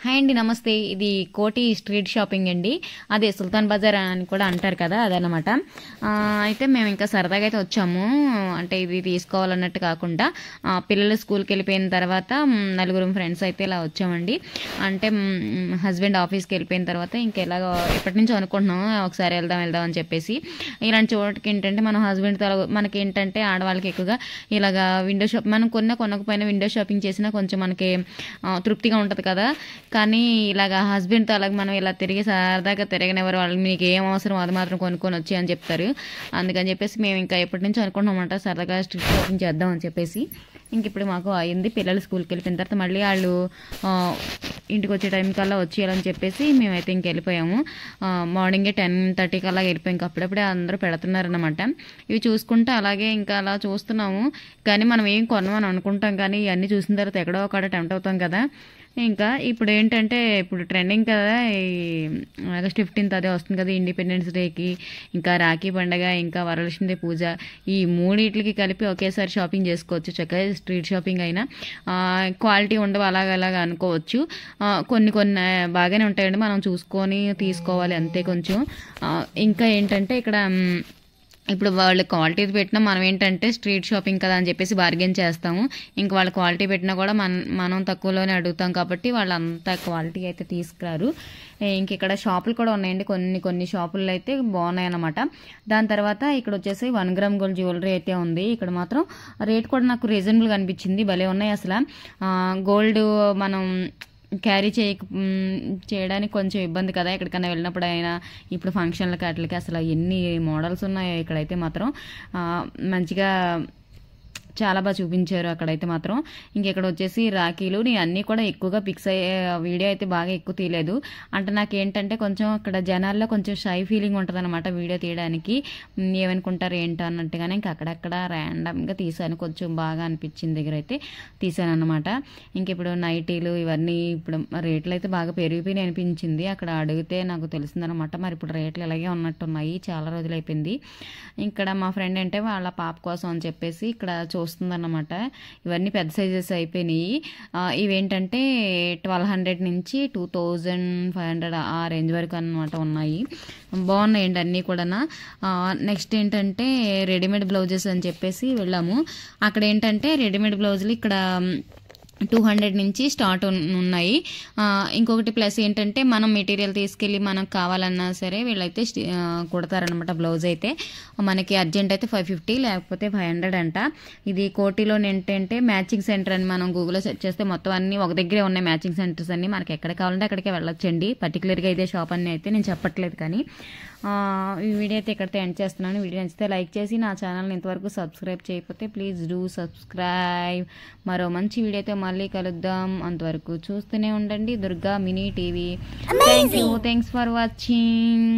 Hi అండి, నమస్తే. ఇది కోటి స్ట్రీట్ షాపింగ్ అండి. అదే సుల్తాన్ బజార్ అని కూడా అంటారు కదా, అదనమాట. అయితే మేము ఇంకా సరదాగా అయితే వచ్చాము. అంటే ఇది తీసుకోవాలన్నట్టు కాకుండా పిల్లలు స్కూల్కి వెళ్ళిపోయిన తర్వాత నలుగురు ఫ్రెండ్స్ అయితే ఇలా వచ్చామండి. అంటే హస్బెండ్ ఆఫీస్కి వెళ్ళిపోయిన తర్వాత ఇంకా ఇలాగ ఎప్పటి నుంచో అనుకుంటున్నాము ఒకసారి వెళ్దాం అని చెప్పేసి. ఇలాంటి చోటుకి ఏంటంటే మనం హస్బెండ్తో మనకి ఏంటంటే ఆడవాళ్ళకి ఎక్కువగా ఇలాగా విండో షాప్ మనం కొనకపోయినా విండో షాపింగ్ చేసినా కొంచెం మనకి తృప్తిగా ఉంటుంది కదా. కానీ ఇలాగ హస్బెండ్తో అలాగే మనం ఇలా తిరిగి సరదాగా తిరగనివ్వరు. వాళ్ళు మీకు ఏం అవసరం అది మాత్రం కొనుక్కొని వచ్చి అని చెప్తారు. అందుకని చెప్పేసి మేము ఇంకా ఎప్పటి నుంచో అనుకుంటున్నామంట సరదాగా స్ట్రీట్ షాపింగ్ చేద్దాం అని చెప్పేసి. ఇంక ఇప్పుడు మాకు అయింది. పిల్లలు స్కూల్కి వెళ్ళిపోయిన తర్వాత మళ్ళీ వాళ్ళు ఇంటికి వచ్చే టైం కల్లా వచ్చేయాలని చెప్పేసి మేమైతే ఇంక వెళ్ళిపోయాము. మార్నింగే 10:30 కల్లా వెళ్ళిపోయాం. ఇంకా అప్పుడప్పుడే అందరూ పెడుతున్నారన్నమాట. ఇవి చూసుకుంటే అలాగే ఇంకా అలా చూస్తున్నాము. కానీ మనం ఏం కొనమని అనుకుంటాం, కానీ ఇవన్నీ చూసిన తర్వాత ఎక్కడో ఒకడ టెంప్ట్ అవుతాం కదా. ఇంకా ఇప్పుడు ఏంటంటే ఇప్పుడు ట్రెండింగ్ కదా, ఈ ఆగస్ట్ 15th అదే వస్తుంది కదా, ఇండిపెండెన్స్ డేకి, ఇంకా రాఖీ పండగ, ఇంకా వరలక్ష్మి పూజ, ఈ మూడింటికి కలిపి ఒకేసారి షాపింగ్ చేసుకోవచ్చు. చక్కగా స్ట్రీట్ షాపింగ్ అయినా క్వాలిటీ ఉండవు, అలాగ అనుకోవచ్చు. కొన్ని బాగానే ఉంటాయండి, మనం చూసుకొని తీసుకోవాలి అంతే. కొంచెం ఇంకా ఏంటంటే ఇక్కడ ఇప్పుడు వాళ్ళు క్వాలిటీ పెట్టినా మనం ఏంటంటే స్ట్రీట్ షాపింగ్ కదా అని చెప్పేసి బార్గెన్ చేస్తాము. ఇంకా వాళ్ళు క్వాలిటీ పెట్టినా కూడా మనం తక్కువలోనే అడుగుతాం కాబట్టి వాళ్ళు అంత క్వాలిటీ అయితే తీసుకురారు. ఇంక ఇక్కడ షాపులు కూడా ఉన్నాయండి, కొన్ని షాపుల్లో అయితే బాగున్నాయి అన్నమాట. దాని తర్వాత ఇక్కడ వచ్చేసి 1 గ్రామ్ గోల్డ్ జ్యువెలరీ అయితే ఉంది. ఇక్కడ మాత్రం రేట్ కూడా నాకు రీజనబుల్గా అనిపించింది, భలే ఉన్నాయి అసలు. గోల్డ్ మనం క్యారీ చేయడానికి కొంచెం ఇబ్బంది కదా ఎక్కడికైనా వెళ్ళినప్పుడు అయినా. ఇప్పుడు ఫంక్షన్లకి వాటికి అసలు ఎన్ని మోడల్స్ ఉన్నాయో ఇక్కడైతే మాత్రం మంచిగా చాలా బాగా చూపించారు అక్కడైతే మాత్రం. ఇంకెక్కడ వచ్చేసి రాఖీలు. నేను అన్నీ కూడా ఎక్కువగా పిక్స్ అయ్యే వీడియో అయితే బాగా ఎక్కువ తీయలేదు. అంటే నాకు ఏంటంటే కొంచెం అక్కడ జనాల్లో కొంచెం షై ఫీలింగ్ ఉంటుంది అనమాట వీడియో తీయడానికి. ఏమనుకుంటారు ఏంటో అన్నట్టుగానే ఇంకా అక్కడక్కడ ర్యాండమ్గా తీసాను, కొంచెం బాగా అనిపించింది దగ్గర అయితే తీసాను అనమాట. ఇంక ఇప్పుడు నైటీలు ఇవన్నీ ఇప్పుడు రేట్లు అయితే బాగా పెరిగిపోయినాయి అనిపించింది. అక్కడ అడిగితే నాకు తెలిసిందనమాట. మరి ఇప్పుడు రేట్లు ఇలాగే ఉన్నట్టున్నాయి, చాలా రోజులు అయిపోయింది. ఇక్కడ మా ఫ్రెండ్ అంటే వాళ్ళ పాప కోసం అని చెప్పేసి ఇక్కడ చూస్తుందన్నమాట. ఇవన్నీ పెద్ద సైజెస్ అయిపోయినాయి. ఇవేంటంటే 1200 నుంచి 2500 ఆ రేంజ్ వరకు అన్నమాట ఉన్నాయి. బాగున్నాయండి అన్నీ కూడా. నెక్స్ట్ ఏంటంటే రెడీమేడ్ బ్లౌజెస్ అని చెప్పేసి వెళ్ళాము. అక్కడ ఏంటంటే రెడీమేడ్ బ్లౌజులు ఇక్కడ 200 నుంచి స్టార్ట్ ఉన్నాయి. ఇంకొకటి ప్లస్ ఏంటంటే మనం మెటీరియల్ తీసుకెళ్ళి మనకు కావాలన్నా సరే వీళ్ళైతే కుడతారనమాట. బ్లౌజ్ అయితే మనకి అర్జెంట్ అయితే 550 లేకపోతే 500 అంట. ఇది కోటిలో ఏంటంటే మ్యాచింగ్ సెంటర్ అని మనం గూగుల్లో సెర్చ్ చేస్తే మొత్తం అన్ని ఒక దగ్గరే ఉన్నాయి. మ్యాచింగ్ సెంటర్స్ అన్ని మనకి ఎక్కడ కావాలంటే అక్కడికే వెళ్ళొచ్చండి. పర్టికులర్గా ఇదే షాప్ అని అయితే నేను చెప్పట్లేదు. కానీ ఈ వీడియో అయితే ఇక్కడితో ఎండ్ చేస్తున్నాను. వీడియో నచ్చితే లైక్ చేసి నా ఛానల్ని ఇంతవరకు సబ్స్క్రైబ్ చేయకపోతే ప్లీజ్ డూ సబ్స్క్రైబ్. మరో మంచి వీడియోతో మళ్ళీ కలుద్దాం. అంతవరకు చూస్తూనే ఉండండి Durga mini TV. Thanks for watching.